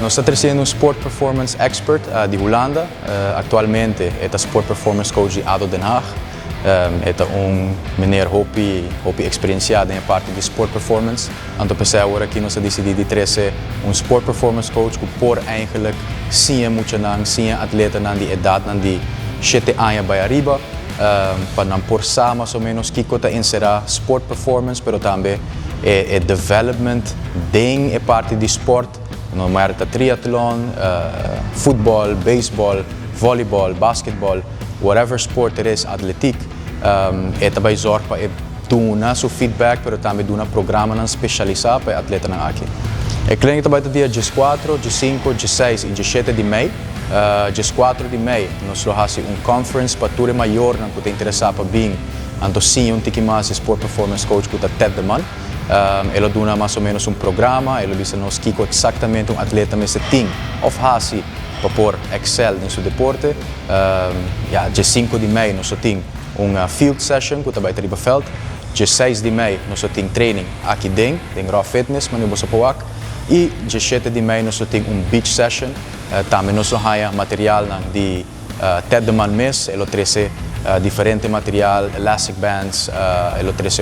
Nós estamos trazendo sport performance expert de Holanda. Atualmente é sport performance coach de ADO Den Haag. É meneer hopi experienciado em parte de sport performance. Então pensei agora que nós decidimos trazer sport performance coach que por eigenlijk sim muito não sim atletanan de idade não de 7 anos para arriba. Para não forçar mais ou menos que está inserir sport performance, pero também é development ding é parte de sport. No manera triatlon, futebol, beisebol, voleibol, basketball, whatever sport it is, atletiek. É também zorg para dar seu feedback, mas também dar programa especializado para atletanan aqui. É claro que também dia 4, 5, 6 e 7 de maio. 4 de maio nós fazemos conference para tudo maior que está interessado para vir. Então sim, tiki mais sport performance coach que está atletanan. Ele dá mais ou menos programa, ele diz nos que exatamente atleta me tem ou faz para por excel em seu deporte. Dia 5 de maio nós temos field session que está vai ter no veld. Dia 6 de maio nós temos training aqui dentro, tem raw fitness, mas não você pode. E dia 7 de maio nós temos beach session. Também nós temos material de atletanan mês, ele traz diferente material, elastic bands, ele traz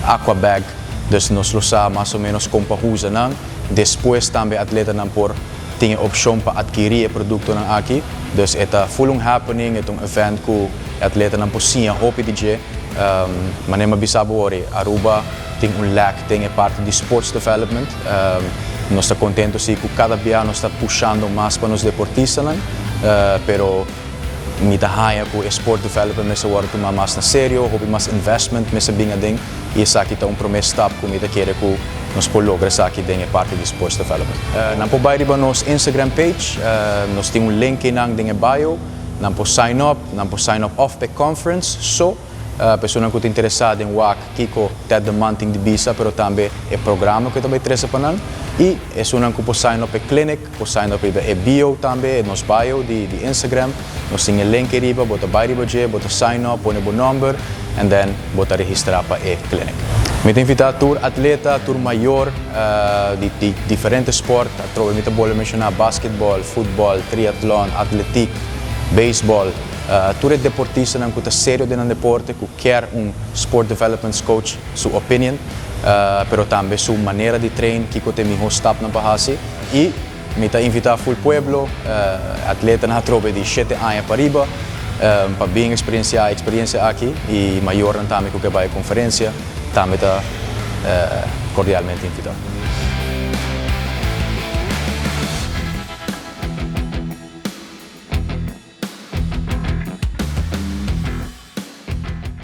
aqua bag, dus nós usamos mais ou menos como para usar. Depois também atletanan por tem a opção para adquirir o produto aqui, dus é full happening, é event que atletanan por sim a hope de mas nem bisabo ori Aruba tem lack tem a parte de sports development. Nós estamos contentos que cada dia nós está puxando mais para os deportistas, pero mita haya ku sport development mesa agora tomar mais na sério, houve mais investment mesa binga ding e essa aqui está primeiro step que mita querer que nós por lograr essa aqui ding parte de sports development. Não pode baixar para nos Instagram page, nós temos link nang ding bio, não pode sign up off the conference, so pessoa que está interessada em WAC, Kiko, Ted Manting de Bisa, pero também é programa que também traz para nós. E é uma que pode sign up a clinic, pode sign up a bio também, nos bio de Instagram. Nós temos link aí, bota baixo, bota sign up, põe o número, and then bota registrar para a clinic. Me invitar tour atleta, tour maior de diferentes esportes. Me vou mencionar basquetebol, futebol, triatlon, atletik, beisebol. Tudo deportista que está sério dentro do deporte, que quer sport development coach, sua opinião, pero também sua maneira de treinar, que tem melhor step na base. E me invitar full pueblo, atleta na tropa de 7 anos para arriba, para bem experiência aqui e maior também que vai à conferência, também está cordialmente invitado.